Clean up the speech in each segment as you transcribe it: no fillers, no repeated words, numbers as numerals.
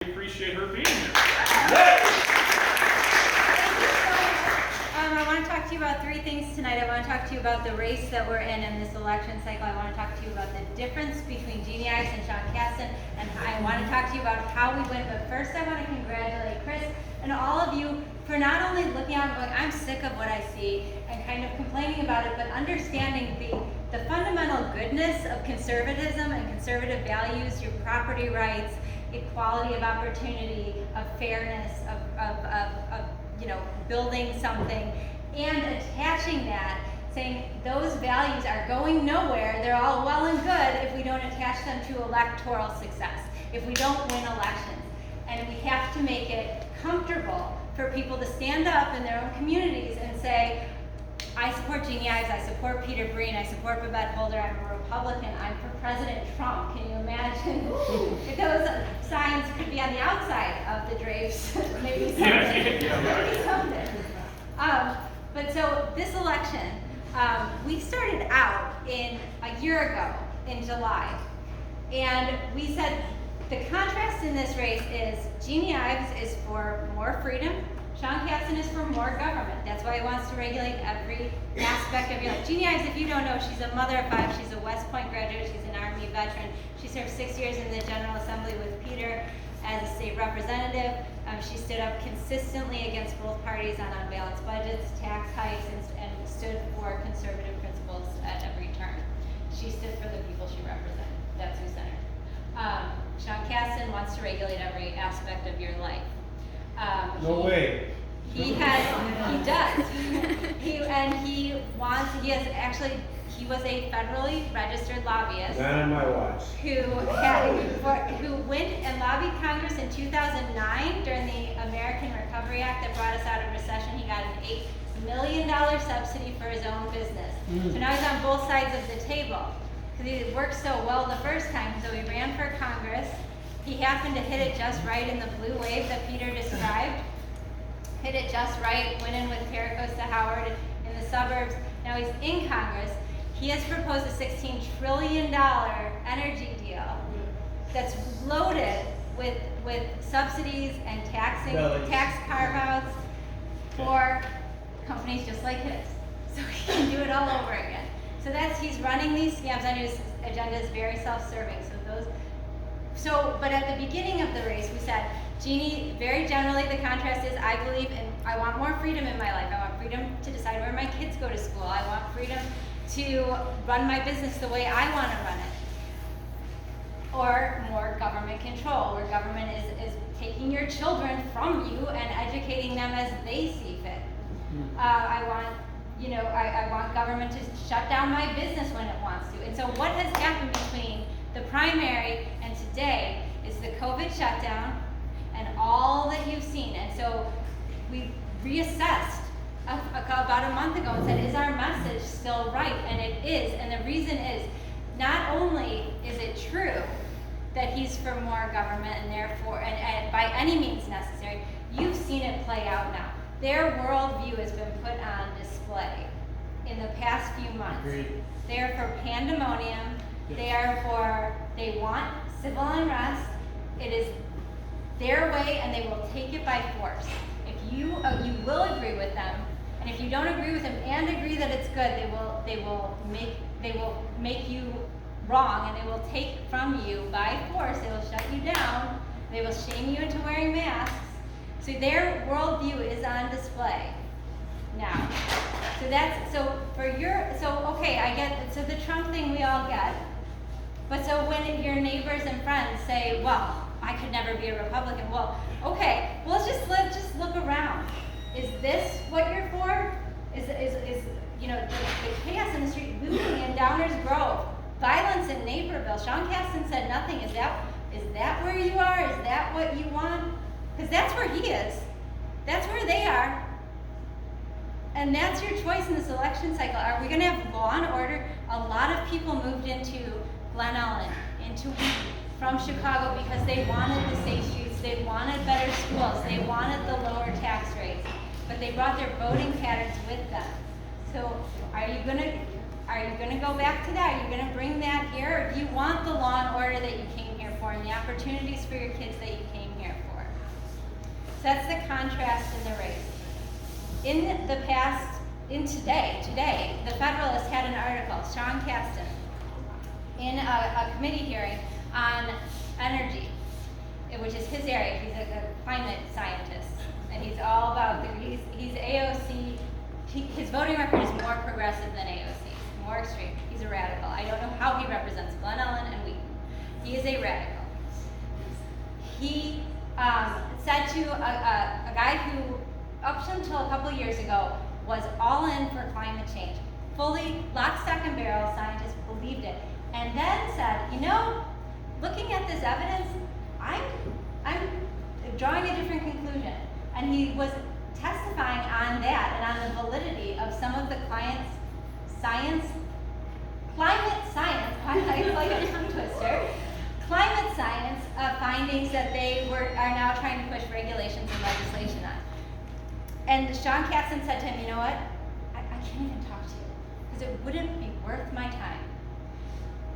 Appreciate her being here. I want to talk to you about three things tonight. I want to talk to you about the race that we're in this election cycle. I want to talk to you about the difference between Jeannie Ives and Sean Caston, and I want to talk to you about how we win. But first, I want to congratulate Chris and all of you for not only looking out and going, I'm sick of what I see, and kind of complaining about it, but understanding the fundamental goodness of conservatism and conservative values, your property rights, equality of opportunity, of fairness, of building something, and attaching that, saying those values are going nowhere. They're all well and good if we don't attach them to electoral success, if we don't win elections. And we have to make it comfortable for people to stand up in their own communities and say, I support Jeannie Ives, I support Peter Breen, I support Babette Holder, I'm a Republican, I'm for President Trump. Can you imagine if those signs could be on the outside of the drapes? Maybe something. Maybe something. But so this election, we started out a year ago in July, and we said the contrast in this race is Jeannie Ives is for more freedom, Sean Caston is for more government. That's why he wants to regulate every aspect of your life. Jeannie Ives, if you don't know, she's a mother of five. She's a West Point graduate. She's an Army veteran. She served 6 years in the General Assembly with Peter as a state representative. She stood up consistently against both parties on unbalanced budgets, tax hikes, and stood for conservative principles at every turn. She stood for the people she represented. That's who sent her. Sean Caston wants to regulate every aspect of your life. No way. He does. He was a federally registered lobbyist. Not on my watch. Who went and lobbied Congress in 2009 during the American Recovery Act that brought us out of recession. He got an $8 million subsidy for his own business. So now he's on both sides of the table because he worked so well the first time. So he ran for Congress. He happened to hit it just right in the blue wave that Peter described. Hit it just right, went in with Terra Costa Howard in the suburbs. Now he's in Congress. He has proposed a $16 trillion energy deal that's loaded with subsidies and tax carve-outs for companies just like his. So he can do it all over again. So he's running these scams. I know his agenda is very self-serving. But at the beginning of the race, we said, Jeannie, very generally the contrast is I want more freedom in my life. I want freedom to decide where my kids go to school. I want freedom to run my business the way I want to run it. Or more government control, where government is taking your children from you and educating them as they see fit. I want government to shut down my business when it wants to. And so what has happened between the primary and today is the COVID shutdown and all that you've seen. And so we reassessed about a month ago and said, is our message still right? And it is. And the reason is, not only is it true that he's for more government and therefore, and by any means necessary, you've seen it play out now. Their worldview has been put on display in the past few months. Agreed. They're for pandemonium. They want civil unrest. It is their way, and they will take it by force. If you will agree with them, and if you don't agree with them and agree that it's good, they will make you wrong, and they will take from you by force. They will shut you down. They will shame you into wearing masks. So their worldview is on display now. I get it. So the Trump thing we all get. But so when your neighbors and friends say, well, I could never be a Republican. Well, okay, well, let's just look around. Is this what you're for? Is the chaos in the street, looting in Downers Grove, violence in Naperville? Sean Caston said nothing. Is that where you are? Is that what you want? Because that's where he is. That's where they are. And that's your choice in this election cycle. Are we going to have law and order? A lot of people moved into Glen Ellen, into Wheaton, from Chicago because they wanted the safe streets, they wanted better schools, they wanted the lower tax rates, but they brought their voting patterns with them. So are you gonna go back to that? Are you gonna bring that here? Or do you want the law and order that you came here for and the opportunities for your kids that you came here sets the contrast in the race. In the past, today, the Federalist had an article, Sean Caston, in a committee hearing on energy, which is his area. He's a climate scientist, and he's all about he's AOC. His voting record is more progressive than AOC, more extreme. He's a radical. I don't know how he represents Glen Ellen and Wheaton. He is a radical. He said to a guy who, up until a couple years ago, was all in for climate change. Fully, lock, stock, and barrel, scientists believed it. And then said, you know, looking at this evidence, I'm drawing a different conclusion. And he was testifying on that and on the validity of some of the climate science, like a tongue twister, climate science findings that they are now trying to push regulations and legislation on. And Sean Caston said to him, you know what, I can't even talk to you, because it wouldn't be worth my time.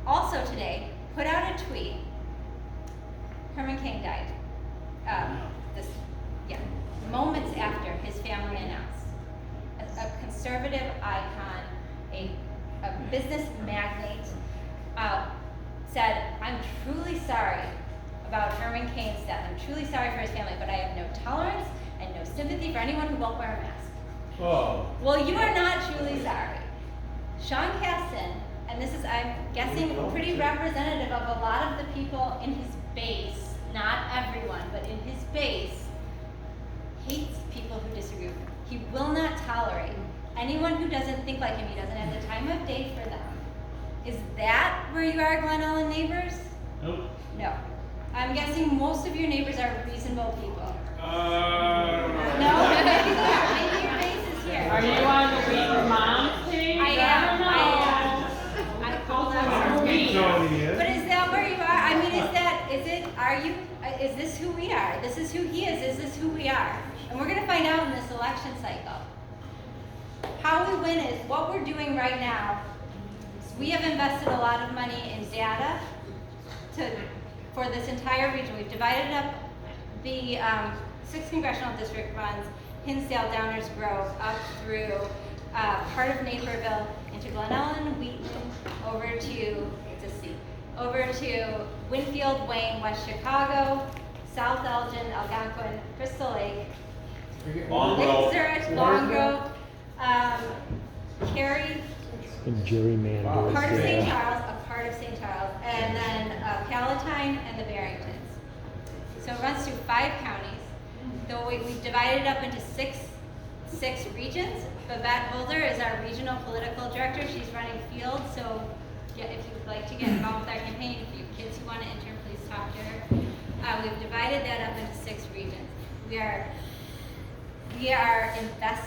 Also today, put out a tweet, Herman Cain died, moments after his family announced. A conservative icon, a business magnate, said, I'm truly sorry about Herman Cain's death. I'm truly sorry for his family, but I have no tolerance and no sympathy for anyone who won't wear a mask. Oh. Well, you are not truly sorry. Sean Caston, and this is, I'm guessing, pretty representative of a lot of the people in his base, not everyone, but in his base, hates people who disagree with him. He will not tolerate anyone who doesn't think like him. He doesn't have the time of day for them. Is that where you are, Glen Ellen neighbors? Nope. No. I'm guessing most of your neighbors are reasonable people. No? Maybe they are. Maybe your base is here. Are you on the Wheaton Moms page? I am. I called out for me. But is that where you are? I mean, is this who we are? This is who he is this who we are? And we're gonna find out in this election cycle. How we win is what we're doing right now. We have invested a lot of money in data for this entire region. We've divided up the 6th congressional district runs Hinsdale, Downers Grove, up through part of Naperville into Glen Ellen, Wheaton, over to Winfield, Wayne, West Chicago, South Elgin, Algonquin, Crystal Lake, Lake Zurich, Long Grove, Cary, And gerrymanders. part of St. Charles, a part of St. Charles, and then Palatine and the Barringtons. So it runs through 5 counties. Though we've divided it up into six regions. Babette Holder is our regional political director. She's running field, so yeah, if you'd like to get involved with our campaign, if you have kids who want to intern, please talk to her. We've divided that up into 6 regions. We are investing